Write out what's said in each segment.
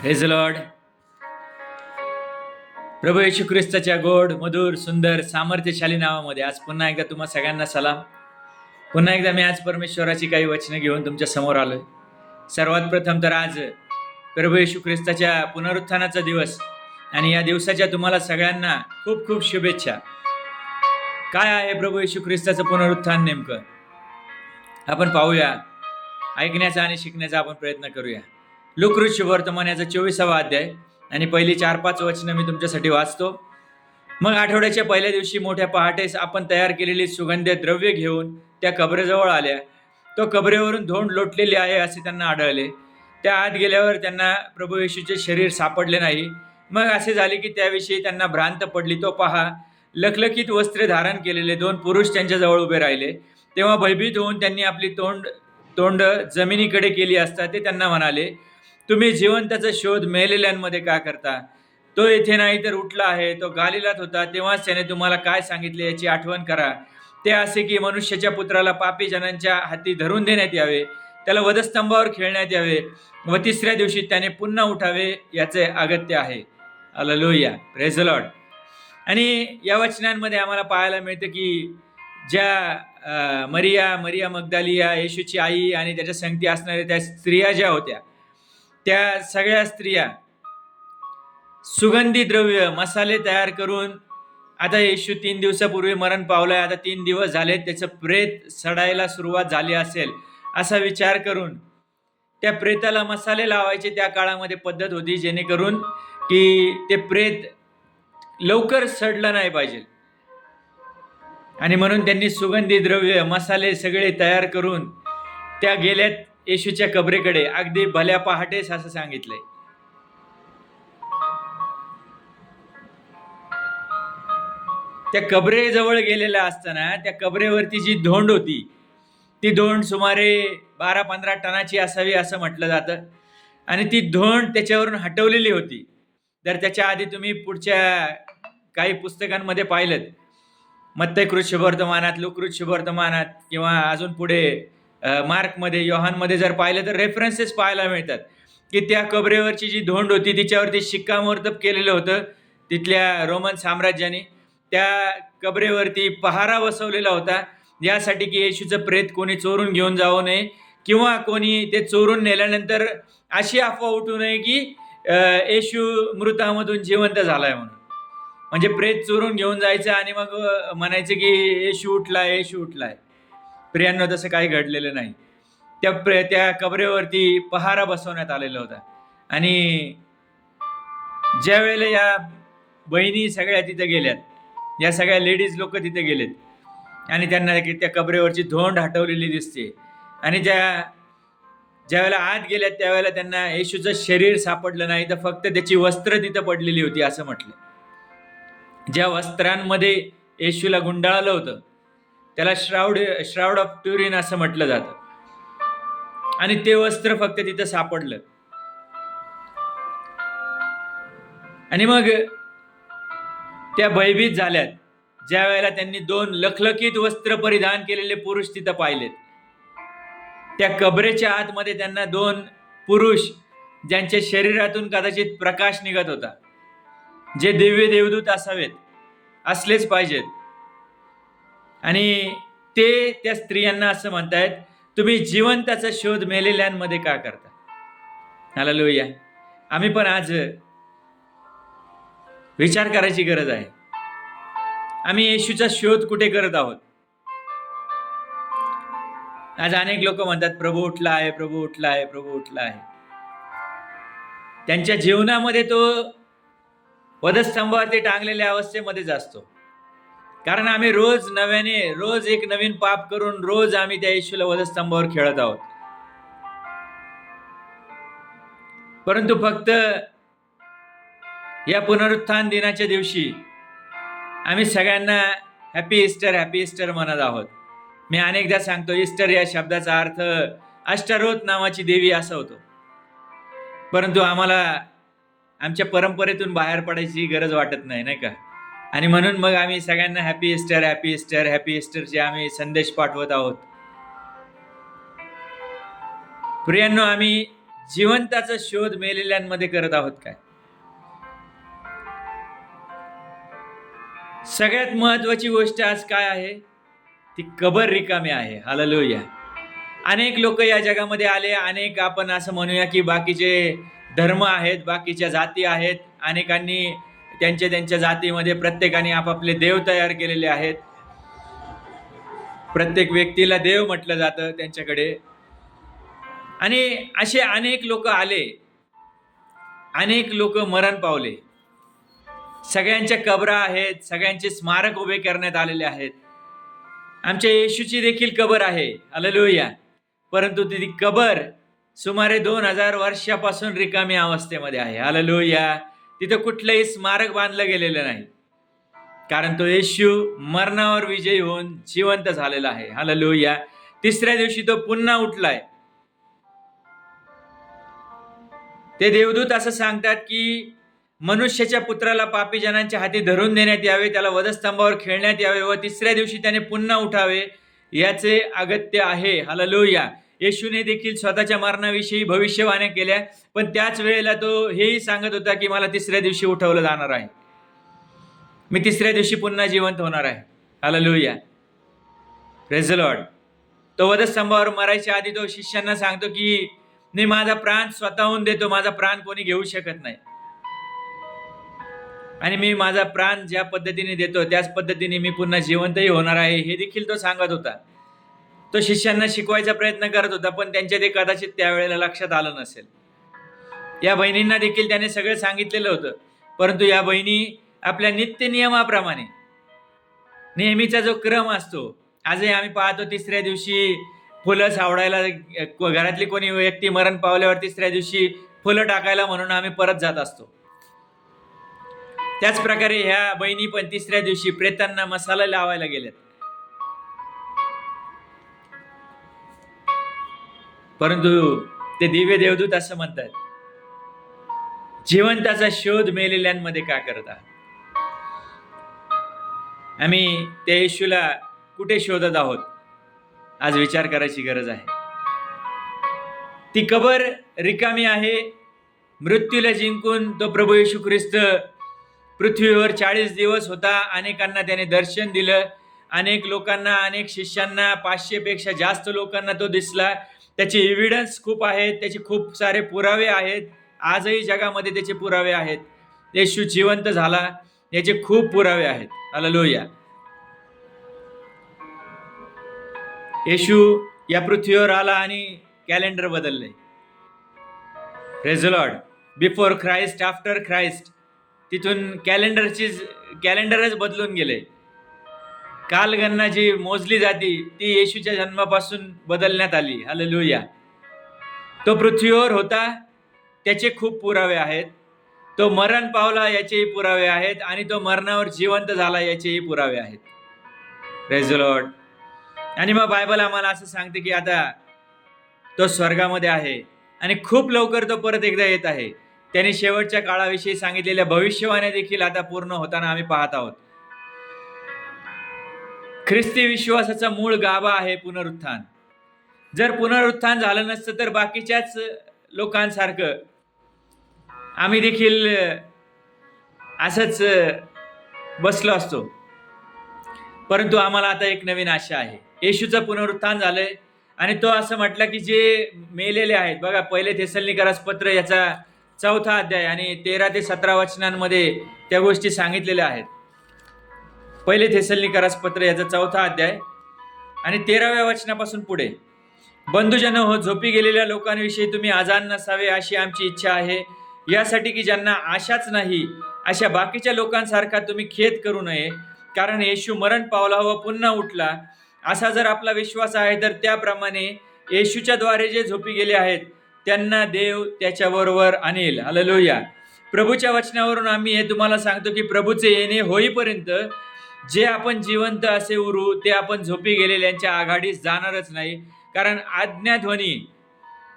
Praise Lord. प्रभू येशू ख्रिस्ताच्या गोड मधुर सुंदर सामर्थ्यशाली नावामध्ये आज पुन्हा एकदा तुम्हा सगळ्यांना सलाम. पुन्हा एकदा मी आज परमेश्वराची काही वचनं घेऊन तुमच्या समोर आलोय. सर्वात प्रथम तर आज प्रभू येशू ख्रिस्ताच्या पुनरुत्थानाचा दिवस आणि या दिवसाच्या तुम्हाला सगळ्यांना खूप खूप शुभेच्छा. काय आहे प्रभू येशू ख्रिस्ताचं पुनरुत्थान नेमकं आपण पाहूया, ऐकण्याचा आणि शिकण्याचा आपण प्रयत्न करूया. लूकरूज शुभवर्तमान याचा 24वा अध्याय आणि पहिली 4-5 वचनं मी तुमच्यासाठी वाचतो. मग आठवड्याच्या पहिल्या दिवशी मोठ्या पहाटेस आपण तयार केलेली सुगंधी द्रव्य घेऊन त्या कबरेजवळ आल्या. तो कबरेवरून धोंड लोटलेली आहे असे त्यांना आढळले. त्या आत गेल्यावर त्यांना प्रभू येशूचे शरीर सापडले नाही. मग असे झाले की त्याविषयी त्यांना भ्रांत पडली. तो पहा, लखलखीत वस्त्रे धारण केलेले 2 पुरुष त्यांच्याजवळ उभे राहिले. तेव्हा भयभीत होऊन त्यांनी आपली तोंड जमिनीकडे केली असता ते त्यांना म्हणाले, तुम्ही जिवंताचा शोध मेलेल्यांमध्ये का करता? तो येथे नाही तर उठला आहे. तो गालिलात होता, तेव्हाच त्याने तुम्हाला काय सांगितले याची आठवण करा. ते असे की मनुष्याच्या पुत्राला पापी जनांच्या हाती धरून देण्यात यावे, त्याला वधस्तंभावर खेळण्यात यावे व 3ऱ्या दिवशी त्याने पुन्हा उठावे याचे अगत्य आहे. Hallelujah, praise the Lord. आणि या वचनांमध्ये आम्हाला पाहायला मिळतं की ज्या मरिया मगदालिया, येशूची आई आणि त्याच्या संगती असणाऱ्या त्या स्त्रिया ज्या होत्या, त्या सगळ्या स्त्रिया सुगंधी द्रव्य मसाले तयार करून, आता येशू 3 दिवसापूर्वी मरण पावलाय, आता 3 दिवस झाले, त्याचं प्रेत सडायला सुरुवात झाली असेल असा विचार करून त्या प्रेताला मसाले लावायचे त्या काळामध्ये पद्धत होती, जेणेकरून की ते प्रेत लवकर सडलं नाही पाहिजे. आणि म्हणून त्यांनी सुगंधी द्रव्य मसाले सगळे तयार करून त्या गेल्यात येशूच्या कबरेकडे अगदी भल्या पहाटेस असं सांगितलंय. त्या कबरेजवळ गेलेल्या असताना त्या कबरेवरती जी धोंड होती, ती धोंड सुमारे 12-15 टनाची असावी असं म्हटलं जातं. आणि ती धोंड त्याच्यावरून हटवलेली होती. जर त्याच्या आधी तुम्ही पुढच्या काही पुस्तकांमध्ये पाहिलं, मत्तई शुभवर्तमानात, लूकरूज शुभवर्तमानात किंवा अजून पुढे मार्कमध्ये, योहानमध्ये जर पाहिलं तर रेफरन्सेस पाहायला मिळतात की त्या कबरेवरची जी धोंड होती तिच्यावरती शिक्कामोर्तब केलेलं होतं तिथल्या रोमन साम्राज्याने. त्या कबरेवरती पहारा बसवलेला होता यासाठी की येशूचं प्रेत कोणी चोरून घेऊन जाऊ नये किंवा कोणी ते चोरून नेल्यानंतर अशी अफवा उठू नये की येशू मृतामधून जिवंत झालाय म्हणून. म्हणजे प्रेत चोरून घेऊन जायचं आणि मग म्हणायचं की येशू उठलाय. प्रियांनो, तसं काही घडलेलं नाही. त्या कबरेवरती पहारा बसवण्यात आलेला होता. आणि ज्या वेळेला या बहिणी सगळ्या तिथे गेल्यात, या सगळ्या लेडीज लोक तिथे गेलेत आणि त्यांना त्या कबरेवरची धोंड हटवलेली दिसते. आणि ज्या वेळेला आत गेल्यात त्यावेळेला त्यांना येशूचं शरीर सापडलं नाही, तर फक्त त्याची वस्त्र तिथं पडलेली होती असं म्हटलं. ज्या वस्त्रांमध्ये येशूला गुंडाळलं होतं त्याला श्राउड ऑफ ट्युरिन असं म्हटलं जातं. आणि ते वस्त्र फक्त तिथं सापडलं. आणि मग त्या भयभीत झाल्यात ज्या वेळेला त्यांनी 2 लखलखीत वस्त्र परिधान केलेले पुरुष तिथं पाहिलेत. त्या कबरेच्या आतमध्ये त्यांना 2 पुरुष ज्यांच्या शरीरातून कदाचित प्रकाश निघत होता, जे दिव्य देवदूत असलेच पाहिजेत. आणि ते त्या स्त्रियांना असं म्हणतायत, तुम्ही जिवंताचा शोध मेलेल्यांमध्ये का करता? हालेलुया. आम्ही पण आज विचार करायची गरज आहे. आम्ही येशूचा शोध कुठे करत आहोत? आज अनेक लोक म्हणतात प्रभू उठला आहे, प्रभू उठला आहे, प्रभू उठला आहे. त्यांच्या जीवनामध्ये तो वधस्तंभावरती टांगलेल्या अवस्थेमध्येच असतो. कारण आम्ही रोज एक नवीन पाप करून रोज आम्ही त्या येशूला वधस्तंभावर खेळत आहोत. परंतु फक्त या पुनरुत्थान दिनाच्या दिवशी आम्ही सगळ्यांना हॅपी ईस्टर म्हणत आहोत. मी अनेकदा सांगतो, ईस्टर या शब्दाचा अर्थ अष्टारोथ नावाची देवी असा होतो. परंतु आम्हाला आमच्या परंपरेतून बाहेर पडायची गरज वाटत नाही का? आणि म्हणून मग आम्ही सगळ्यांना हॅपी ईस्टरचे आम्ही संदेश पाठवत आहोत. प्रियांनो, आम्ही जिवंताचा शोध मेलेल्यांमध्ये करत आहोत काय? सगळ्यात महत्वाची गोष्ट आज काय आहे? ती कबर रिकामी आहे. हालेलुया. अनेक लोक या जगामध्ये आले, अनेक आपण असं म्हणूया की बाकीचे धर्म आहेत, बाकीच्या जाती आहेत. अनेकांनी त्यांच्या जातीमध्ये प्रत्येकाने आपापले देव तयार केलेले आहेत. प्रत्येक व्यक्तीला देव म्हटलं जातं त्यांच्याकडे. आणि असे अनेक लोक आले, अनेक लोक मरण पावले. सगळ्यांच्या कबरा आहेत, सगळ्यांचे स्मारक उभे करण्यात आलेले आहेत. आमच्या येशूची देखील कबर आहे. हालेलुया. परंतु ती कबर सुमारे 2000 वर्षापासून रिकामी अवस्थेमध्ये आहे. हालेलुया. तिथं कुठलंही स्मारक बांधलं गेलेलं नाही, कारण तो येशू मरणावर विजयी होऊन जिवंत झालेला आहे. हालेलुया. तिसऱ्या दिवशी तो पुन्हा उठलाय. ते देवदूत असं सांगतात की मनुष्याच्या पुत्राला पापी जनांच्या हाती धरून देण्यात यावे, त्याला वधस्तंभावर खेळण्यात यावे व तिसऱ्या दिवशी त्याने पुन्हा उठावे, याचे अगत्य आहे. हालेलुया. येशूने देखील स्वतःच्या मरणाविषयी भविष्यवाण्या केल्या, पण त्याच वेळेला तो हेही सांगत होता की मला तिसऱ्या दिवशी उठवलं जाणार आहे, मी तिसऱ्या दिवशी पुन्हा जिवंत होणार आहे. हालेलुया. Praise the Lord. तो वधस्तंभावर मरायच्या आधी तो शिष्यांना सांगतो की मी माझा प्राण स्वतःहून देतो, माझा प्राण कोणी घेऊ शकत नाही, आणि मी माझा प्राण ज्या पद्धतीने देतो त्याच पद्धतीने मी पुन्हा जिवंतही होणार आहे, हे देखील तो सांगत होता. तो शिष्यांना शिकवायचा प्रयत्न करत होता, पण त्यांच्या ते कदाचित त्यावेळेला लक्षात आलं नसेल. या बहिणींना देखील त्याने सगळं सांगितलेलं होतं, परंतु या बहिणी आपल्या नित्य नियमाप्रमाणे, नेहमीचा जो क्रम असतो, आजही आम्ही पाहतो तिसऱ्या दिवशी फुलं सावडायला, घरातली कोणी व्यक्ती मरण पावल्यावर तिसऱ्या दिवशी फुलं टाकायला म्हणून आम्ही परत जात असतो. त्याच प्रकारे ह्या बहिणी पण तिसऱ्या दिवशी प्रेतांना मसाला लावायला गेल्यात. परंतु ते दिव्य देवदूत असं म्हणतात, जिवंताचा शोध मेलेल्यांमध्ये का करता? आम्ही त्या येशूला कुठे शोधत आहोत? आज विचार करायची गरज आहे. ती कबर रिकामी आहे. मृत्यूला जिंकून तो प्रभू येशू ख्रिस्त पृथ्वीवर 40 दिवस होता. अनेकांना त्याने दर्शन दिलं. अनेक लोकांना, अनेक शिष्यांना, 500 पेक्षा जास्त लोकांना तो दिसला. त्याचे एव्हिडन्स खूप आहेत, त्याचे खूप सारे पुरावे आहेत. आजही जगामध्ये त्याचे पुरावे आहेत. येशू जिवंत झाला याचे खूप पुरावे आहेत. हालेलुया. येशू या पृथ्वीवर आला आणि कॅलेंडर बदलले. Praise the Lord. Before Christ, after Christ. तिथून कॅलेंडरच बदलून गेले. कालगणना जी मोजली जाती ती येशूच्या जन्मापासून बदलण्यात आली. हालेलुया. तो पृथ्वीवर होता, त्याचे खूप पुरावे आहेत. तो मरण पावला याचेही पुरावे आहेत, आणि तो मरणावर जिवंत झाला याचेही पुरावे आहेत. Praise the Lord. आणि मग बायबल आम्हाला असं सांगते की आता तो स्वर्गामध्ये आहे आणि खूप लवकर तो परत एकदा येत आहे. त्याने शेवटच्या काळाविषयी सांगितलेल्या भविष्यवाण्या देखील आता पूर्ण होताना आम्ही पाहत आहोत. ख्रिस्ती विश्वासाचा मूळ गाभा आहे पुनरुत्थान. जर पुनरुत्थान झालं नसतं तर बाकीच्याच लोकांसारखं आम्ही देखील असंच बसलो असतो. परंतु आम्हाला आता एक नवीन आशा आहे. येशूचं पुनरुत्थान झालंय आणि तो असं म्हटलं की जे मेलेले आहेत, बघा पहिले थेसलोनिकरास पत्र याचा 4था अध्याय आणि 13 ते 17 वचनांमध्ये त्या गोष्टी सांगितलेल्या आहेत. पहिले थेसलोनिकरास पत्र याचा 4था अध्याय आणि 13व्या वचनापासून पुढे. बंधुजन हो, झोपी गेलेल्या लोकांविषयी तुम्ही आजान नसावे अशी आमची इच्छा आहे, यासाठी की ज्यांना आशाच नाही अशा बाकीच्या लोकांसारखा तुम्ही खेद करू नये. कारण येशू मरण पावला व पुन्हा उठला, असा जर आपला विश्वास आहे तर त्याप्रमाणे येशूच्या द्वारे जे झोपी गेले आहेत त्यांना देव त्याच्याबरोबर आणेल. हालेलुया. प्रभूच्या वचनावरून आम्ही हे तुम्हाला सांगतो की प्रभूचे येणे होईपर्यंत जे आपण जिवंत असे उरू ते आपण झोपी गेलेल्यांच्या आघाडीस जाणारच नाही. कारण आज्ञाध्वनी,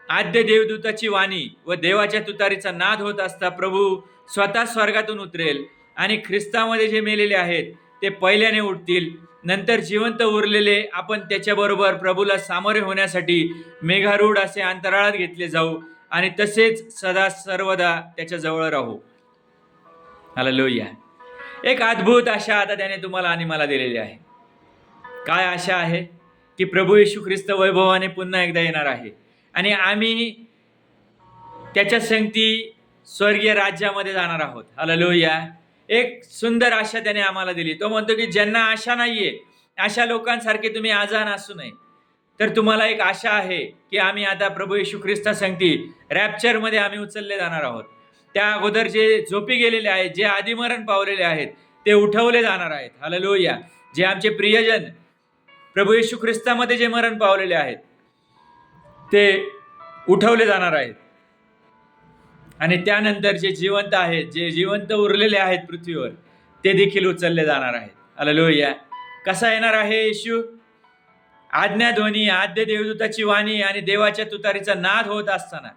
आद्य देवदूताची वाणी व देवाच्या तुतारीचा नाद होत असता प्रभू स्वतः स्वर्गातून उतरेल आणि ख्रिस्तामध्ये जे मेलेले आहेत ते पहिल्याने उठतील. नंतर जिवंत उरलेले आपण त्याच्याबरोबर प्रभूला सामोरे होण्यासाठी मेघारूढ असे अंतराळात घेतले जाऊ. आणि तसेच सदा सर्वदा त्याच्या जवळ राहू. हालेलुया. एक अद्भुत आशा आता त्याने तुम्हाला आणि मला दिलेली आहे. काय आशा आहे? की प्रभू येशू ख्रिस्त वैभवाने पुन्हा एकदा येणार आहे आणि आम्ही त्याच्या संगती स्वर्गीय राज्यामध्ये जाणार आहोत. हालेलुया. एक सुंदर आशा त्याने आम्हाला दिली. तो म्हणतो की ज्यांना आशा नाहीये, अशा लोकांसारखे तुम्ही आजान असू नये. तर तुम्हाला एक आशा आहे की आम्ही आता प्रभू येशू ख्रिस्ता संगती रॅप्चरमध्ये आम्ही उचलले जाणार आहोत. त्या अगोदर जे झोपी गेलेले आहेत, जे आदिमरण पावलेले आहेत, ते उठवले जाणार आहेत. हालेलुया. जे आमचे प्रियजन प्रभू येशू ख्रिस्तामध्ये जे मरण पावलेले आहेत, ते उठवले जाणार आहेत. आणि त्यानंतर जे जिवंत आहेत, जे जिवंत उरलेले आहेत पृथ्वीवर, ते देखील उचलले जाणार आहेत. हालेलुया. कसा येणार आहे येशू? आज्ञाध्वनी, आद्य देवदूताची वाणी आणि देवाच्या तुतारीचा नाद होत असताना,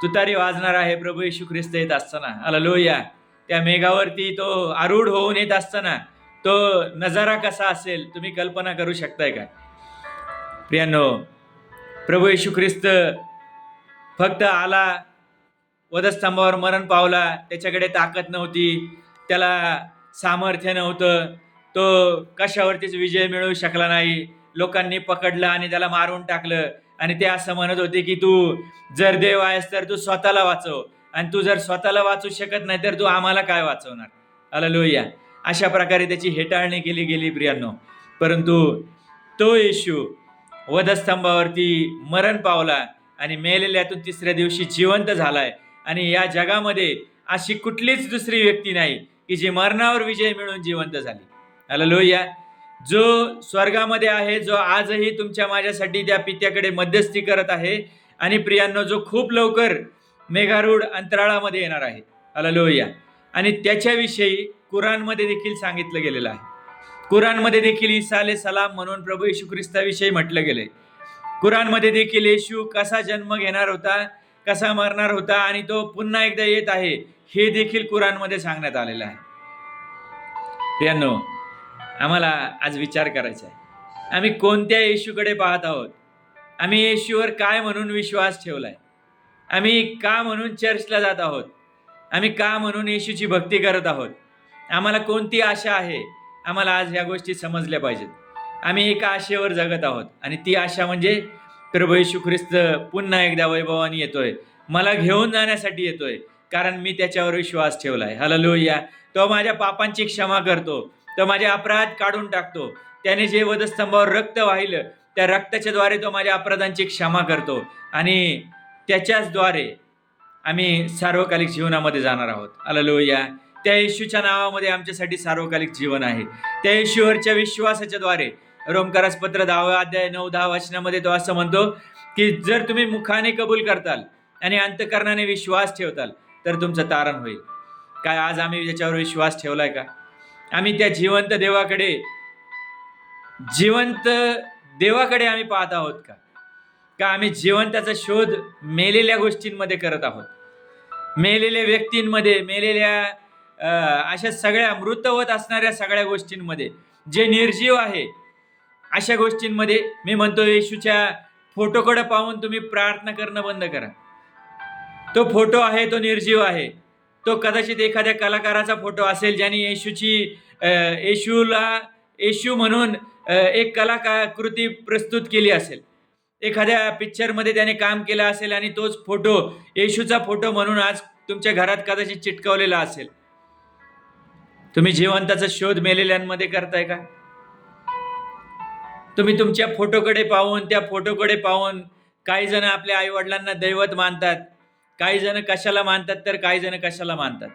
तुतारी वाजणार आहे प्रभू येशू ख्रिस्त येत असताना. हालेलुया. त्या मेघावरती तो आरूढ होऊन येत असताना तो नजारा कसा असेल तुम्ही कल्पना करू शकताय काय? प्रियांनो, प्रभू येशू ख्रिस्त फक्त आला, वधस्तंभावर मरण पावला, त्याच्याकडे ताकद नव्हती, त्याला सामर्थ्य नव्हतं, तो कशावरतीच विजय मिळवू शकला नाही. लोकांनी पकडलं आणि त्याला मारून टाकलं आणि ते असं म्हणत होते की तू जर देव आहेस तर तू स्वतःला वाचव, आणि तू जर स्वतःला वाचू शकत नाही तर तू आम्हाला काय वाचवणार? हालेलुया. अशा प्रकारे त्याची हेटाळणी केली गेली प्रियांनो. परंतु तो येशू वधस्तंभावरती मरण पावला आणि मेलेल्यातून तिसऱ्या दिवशी जिवंत झालाय. आणि या जगामध्ये अशी कुठलीच दुसरी व्यक्ती नाही की जी मरणावर विजय मिळवून जिवंत झाली. हालेलुया. जो स्वर्गामध्ये आहे, जो आजही तुमच्या माझ्यासाठी त्या पित्याकडे मध्यस्थी करत आहे, आणि प्रियांनो जो खूप लवकर मेघारूढ अंतराळामध्ये येणार आहे. हालेलुया. आणि त्याच्याविषयी कुराणमध्ये देखील सांगितलं गेलेलं आहे. कुराणमध्ये देखील ईसा अलैहि सलाम म्हणून प्रभू येशू ख्रिस्ताविषयी म्हटलं गेलंय. कुराणमध्ये देखील येशू कसा जन्म घेणार होता, कसा मरणार होता आणि तो पुन्हा एकदा येत आहे, हे देखील कुराणमध्ये सांगण्यात आलेलं आहे. प्रियांनो, आम्हाला आज विचार करायचा आहे, आम्ही कोणत्या येशूकडे पाहत आहोत? आम्ही येशूवर काय म्हणून विश्वास ठेवलाय? आम्ही का म्हणून चर्चला जात आहोत? आम्ही का म्हणून येशूची भक्ती करत आहोत? आम्हाला कोणती आशा आहे? आम्हाला आज ह्या गोष्टी समजल्या पाहिजेत. आम्ही एका आशेवर जगत आहोत आणि ती आशा म्हणजे प्रभू येशू ख्रिस्त पुन्हा एकदा वैभवाने येतोय, मला घेऊन जाण्यासाठी येतोय, कारण मी त्याच्यावर विश्वास ठेवलाय. हालेलुया. तो माझ्या पापांची क्षमा करतो, तो माझे अपराध काढून टाकतो. त्याने जे वधस्तंभावर रक्त वाहिलं, त्या रक्ताच्या द्वारे तो माझ्या अपराधांची क्षमा करतो आणि त्याच्याच द्वारे आम्ही सार्वकालिक जीवनामध्ये जाणार आहोत. हालेलुया. त्या येशूच्या नावामध्ये आमच्यासाठी सार्वकालिक जीवन आहे. त्या येशूवरच्या विश्वासाच्या द्वारे रोमकारास पत्र 10 अध्याय 9-10 वचनामध्ये तो असं म्हणतो की जर तुम्ही मुखाने कबूल करताल आणि अंतःकरणाने विश्वास ठेवताल तर तुमचं तारण होईल. काय आज आम्ही त्याच्यावर विश्वास ठेवलाय का? आम्ही त्या जिवंत देवाकडे आम्ही पाहत आहोत का? का आम्ही जिवंताचा शोध मेलेल्या गोष्टींमध्ये करत आहोत? मेलेल्या व्यक्तींमध्ये, मेलेल्या अशा सगळ्या मृतवत असणाऱ्या सगळ्या गोष्टींमध्ये, जे निर्जीव आहे अशा गोष्टींमध्ये. मी म्हणतो येशूच्या फोटोकडे पाहून तुम्ही प्रार्थना करणं बंद करा. तो फोटो आहे, तो निर्जीव आहे. तो कदाचित एखाद्या कलाकाराचा फोटो असेल ज्यांनी येशू म्हणून एक कलाकृती प्रस्तुत केली असेल. एखाद्या पिक्चरमध्ये त्याने काम केलं असेल आणि तोच फोटो येशूचा फोटो म्हणून आज तुमच्या घरात कदाचित चिटकवलेला असेल. तुम्ही जिवंताचा शोध मेलेल्यांमध्ये करताय का? तुम्ही तुमच्या फोटोकडे पाहून, त्या फोटोकडे पाहून, काही जण आपल्या आई वडिलांना दैवत मानतात, काही जण कशाला मानतात तर काही जण कशाला मानतात.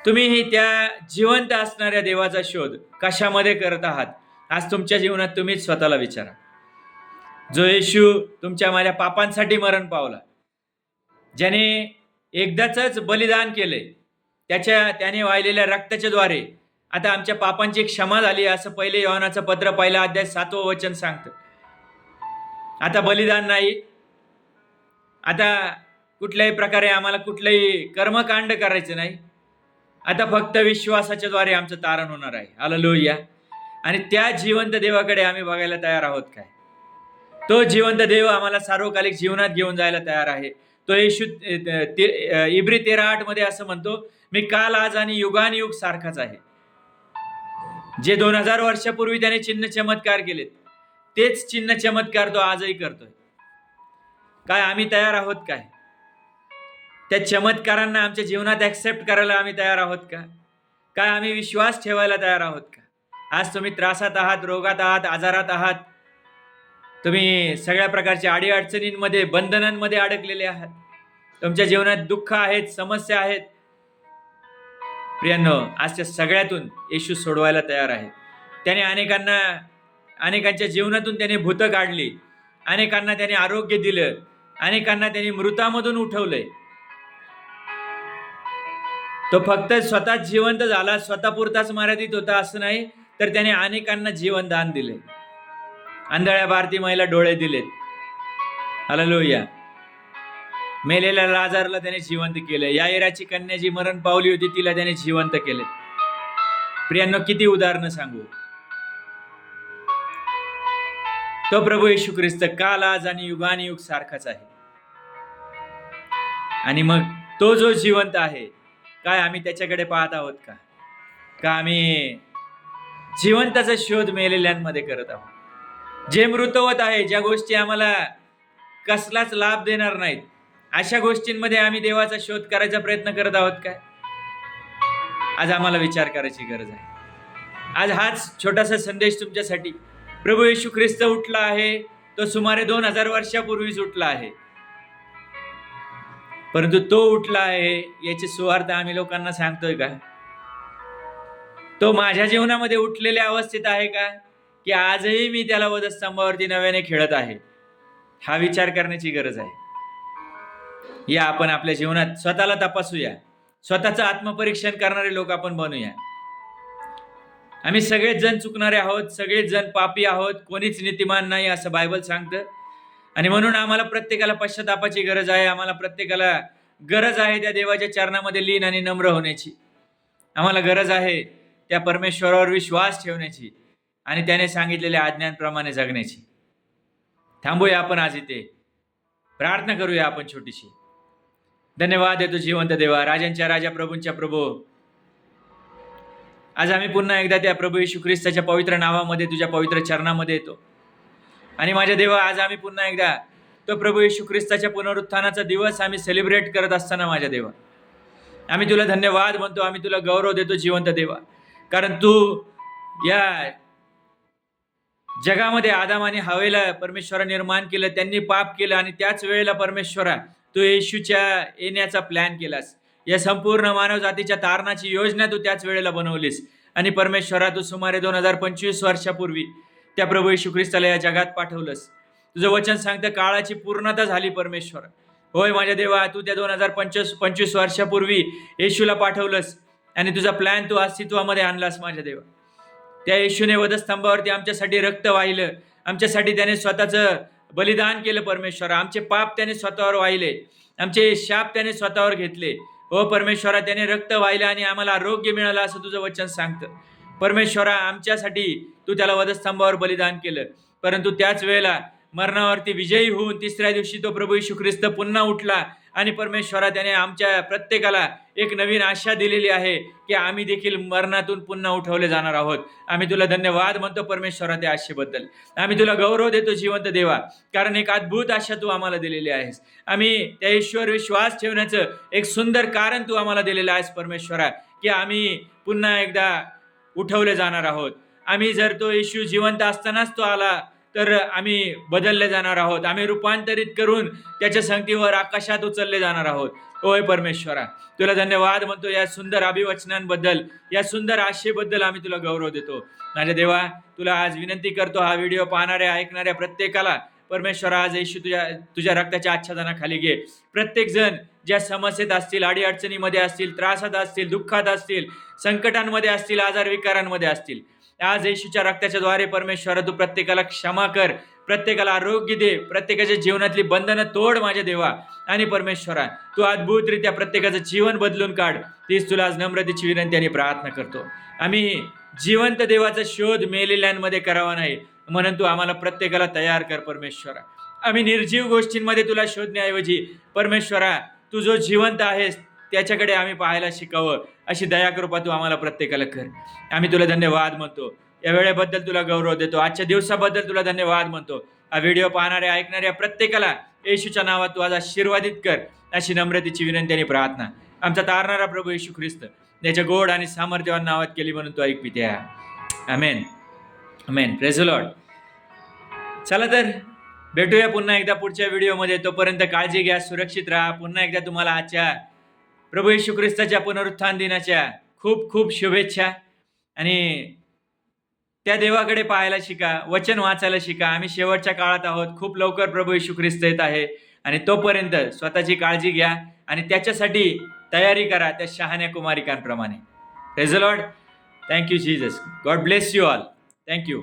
तुम्ही त्या जिवंत असणाऱ्या देवाचा शोध कशामध्ये करत आहात? आज तुमच्या जीवनात तुम्हीच स्वतःला विचारा. जो येशू तुमच्या माझ्या पापांसाठी मरण पावला, ज्याने एकदाच बलिदान केले, त्याने वाहिलेल्या रक्ताच्या द्वारे आता आमच्या पापांची क्षमा झाली, असं पहिले योहानाचं पत्र 1 अध्याय 7 वचन सांगतं. आता बलिदान नाही, आता कुठल्याही प्रकारे आम्हाला कुठलंही कर्मकांड करायचं नाही. आता फक्त विश्वासाच्या द्वारे आमचं तारण होणार आहे. हालेलुया. आणि त्या जिवंत देवाकडे आम्ही बघायला तयार आहोत काय? तो जिवंत देव आम्हाला सार्वकालिक जीवनात घेऊन जायला तयार आहे. तो येशू इब्री 13:8 मध्ये असं म्हणतो, मी काल आज आणि युगानुयुग सारखाच आहे. जे 2000 वर्षापूर्वी त्याने चिन्ह चमत्कार केलेत तेच चिन्ह चमत्कार तो आजही करतोय. काय आम्ही तयार आहोत काय? त्या चमत्कारांना आमच्या जीवनात ऍक्सेप्ट करायला आम्ही तयार आहोत का? काय आम्ही विश्वास ठेवायला तयार आहोत का? आज तुम्ही त्रासात आहात, रोगात आहात, आजारात आहात, तुम्ही सगळ्या प्रकारच्या अडीअडचणींमध्ये, बंधनांमध्ये अडकलेले आहात, तुमच्या जीवनात दुःख आहेत, समस्या आहेत. प्रियांनो, आजच्या सगळ्यातून येशू सोडवायला तयार आहे. त्याने अनेकांच्या जीवनातून त्याने भूतं काढली, अनेकांना त्याने आरोग्य दिलं, अनेकांना त्याने मृतामधून उठवलंय. तो फक्त स्वतः जिवंत झाला, स्वतःपुरताच मर्यादित होता असं नाही, तर त्याने अनेकांना जीवन दान दिले. आंधळ्या बारतीमाईला डोळे दिलेत. हालेलुया. मेलेल्या लाजारला त्याने जिवंत केले. याईराची कन्या जी मरण पावली होती तिला त्याने जिवंत केले. प्रियांनो, किती उदाहरणं सांगू. तो प्रभू येशू ख्रिस्त काल आज आणि युगानुयुग सारखाच आहे. आणि मग तो जो जिवंत आहे, काय आम्ही त्याच्याकडे पाहत आहोत का? का आम्ही जिवंताचा शोध मेलेल्यांमध्ये करत आहोत? जे मृतवत आहे, ज्या गोष्टी आम्हाला कसलाच लाभ देणार नाहीत, अशा गोष्टींमध्ये आम्ही देवाचा शोध करायचा प्रयत्न करत आहोत काय? आज आम्हाला विचार करायची गरज आहे. आज हाच छोटासा संदेश तुमच्यासाठी. प्रभू येशू ख्रिस्त उठला आहे. तो सुमारे 2000 वर्षापूर्वीच उठला आहे. परंतु तो उठला आहे याची सुवार्ता आम्ही लोकांना सांगतोय का? तो माझ्या जीवनामध्ये उठलेल्या अवस्थेत आहे का? की आजही मी त्याला वधस्तंभावरती नव्याने खेळत आहे? हा विचार करण्याची गरज आहे. या आपण आपल्या जीवनात स्वतःला तपासूया. स्वतःचं आत्मपरीक्षण करणारे लोक आपण बनूया. आम्ही सगळेच जण चुकणारे आहोत, सगळेच जण पापी आहोत, कोणीच नीतिमान नाही असं बायबल सांगतं. आणि म्हणून आम्हाला प्रत्येकाला पश्चातापाची गरज आहे. आम्हाला प्रत्येकाला गरज आहे त्या देवाच्या चरणामध्ये लीन आणि नम्र होण्याची. आम्हाला गरज आहे त्या परमेश्वरावर विश्वास ठेवण्याची आणि त्याने सांगितलेल्या आज्ञांप्रमाणे जगण्याची. थांबूया आपण आज इथे, प्रार्थना करूया आपण छोटीशी. धन्यवाद देतो जिवंत देवा, राजांच्या राजा, प्रभूंच्या प्रभू. आज आम्ही पुन्हा एकदा त्या प्रभू येशू ख्रिस्ताच्या पवित्र नावामध्ये, तुझ्या पवित्र चरणामध्ये येतो. आणि माझ्या देवा, आज आम्ही पुन्हा एकदा तो प्रभू येशू ख्रिस्ताच्या पुनरुत्थानाचा दिवस आम्ही सेलिब्रेट करत असताना माझ्या देवा, आम्ही तुला धन्यवाद म्हणतो, आम्ही तुला गौरव देतो जिवंत देवा. कारण तू या जगामध्ये आदाम आणि हवेला परमेश्वरा निर्माण केलं, त्यांनी पाप केलं आणि त्याच वेळेला परमेश्वरा तू येशूच्या येण्याचा प्लॅन केलास. या संपूर्ण मानव जातीच्या तारणाची योजना तू त्याच वेळेला बनवलीस. आणि परमेश्वरा, तू सुमारे 2025 वर्षापूर्वी त्या प्रभू येशू ख्रिस्ताला या जगात पाठवलंस. तुझं वचन सांगतं काळाची पूर्णता झाली परमेश्वर. होय माझ्या देवा, तू त्या 2025 वर्षापूर्वी येशूला पाठवलंस आणि तुझा प्लॅन तू अस्तित्वामध्ये आणलास माझ्या देवा. त्या येशूने वधस्तंभावरती आमच्यासाठी रक्त वाहिलं, आमच्यासाठी त्याने स्वतःचं बलिदान केलं परमेश्वरा. आमचे पाप त्याने स्वतःवर वाहिले, आमचे शाप त्याने स्वतःवर घेतले. हो परमेश्वरा, त्याने रक्त वाहिलं आणि आम्हाला आरोग्य मिळालं असं तुझं वचन सांगतं. परमेश्वरा, आमच्यासाठी तू त्याला वधस्तंभावर बलिदान केलं, परंतु त्याच वेळेला मरणावरती विजयी होऊन तिसऱ्या दिवशी तो प्रभू येशू ख्रिस्त पुन्हा उठला. आणि परमेश्वरा, त्याने आमच्या प्रत्येकाला एक नवीन आशा दिलेली आहे की आम्ही देखील मरणातून पुन्हा उठवले जाणार आहोत. आम्ही तुला धन्यवाद म्हणतो परमेश्वरा त्या आशेबद्दल. आम्ही तुला गौरव देतो जिवंत देवा, कारण एक अद्भुत आशा तू आम्हाला दिलेली आहेस. आम्ही त्या येशूवर विश्वास ठेवण्याचं एक सुंदर कारण तू आम्हाला दिलेलं आहेस परमेश्वरा, की आम्ही पुन्हा एकदा उठवले जाणार आहोत. आम्ही जर तो येशू जिवंत असतानाच तो आला तर आम्ही बदलले जाणार आहोत. आम्ही रूपांतरित करून त्याच्या संगतीवर आकाशात उचलले जाणार आहोत. होय परमेश्वरा, तुला धन्यवाद म्हणतो या सुंदर अभिवचनांबद्दल, या सुंदर आशेबद्दल आम्ही तुला गौरव देतो. माझ्या देवा, तुला आज विनंती करतो, हा व्हिडिओ पाहणाऱ्या ऐकणाऱ्या प्रत्येकाला परमेश्वरा आज येशू तुझ्या रक्ताच्या आच्छादनाखाली घे. प्रत्येक जण ज्या समस्येत असतील, अडीअडचणीमध्ये असतील, त्रासात असतील, दुःखात असतील, संकटांमध्ये असतील, आजार विकारांमध्ये असतील, आज येशूच्या रक्ताच्या द्वारे परमेश्वरा तू प्रत्येकाला क्षमा कर, प्रत्येकाला आरोग्य दे, प्रत्येकाच्या जीवनातली बंधनं तोड माझ्या देवा. आणि परमेश्वरा, तू अद्भुतरित्या प्रत्येकाचं जीवन बदलून काढ. तीच तुला आज नम्रतेची विनंती आणि प्रार्थना करतो. आम्ही जिवंत देवाचा शोध मेलेल्यांमध्ये करावा नाही, म्हणून तू आम्हाला प्रत्येकाला तयार कर परमेश्वरा. आम्ही निर्जीव गोष्टींमध्ये तुला शोधण्याऐवजी परमेश्वरा तू जो जिवंत आहेस त्याच्याकडे आम्ही पाहायला शिकावं, अशी दयाकृपा तू आम्हाला प्रत्येकाला कर. आम्ही तुला धन्यवाद म्हणतो, या वेळेबद्दल तुला गौरव देतो, आजच्या दिवसाबद्दल तुला धन्यवाद म्हणतो. हा व्हिडिओ पाहणाऱ्या ऐकणाऱ्या प्रत्येकाला येशूच्या नावात तू आज आशीर्वादित कर, अशी नम्रतेची विनंती आणि प्रार्थना आमचा तारणारा प्रभू येशू ख्रिस्त त्याच्या गोड आणि सामर्थ्यवान नावात केली म्हणून तू ऐक पित्या. Amen amen. Praise the Lord. चला तर भेटूया पुन्हा एकदा पुढच्या व्हिडिओमध्ये. तोपर्यंत काळजी घ्या, सुरक्षित राहा. पुन्हा एकदा तुम्हाला आजच्या प्रभू येशू ख्रिस्ताच्या पुनरुत्थान दिनाच्या खूप खूप शुभेच्छा. आणि त्या देवाकडे पाहायला शिका, वचन वाचायला शिका. आम्ही शेवटच्या काळात आहोत, खूप लवकर प्रभू येशू ख्रिस्त येत आहे. आणि तोपर्यंत स्वतःची काळजी घ्या आणि त्याच्यासाठी तयारी करा त्या शहाण्या कुमारिकांप्रमाणे. Praise the Lord. Thank you Jesus. God bless you all. Thank you.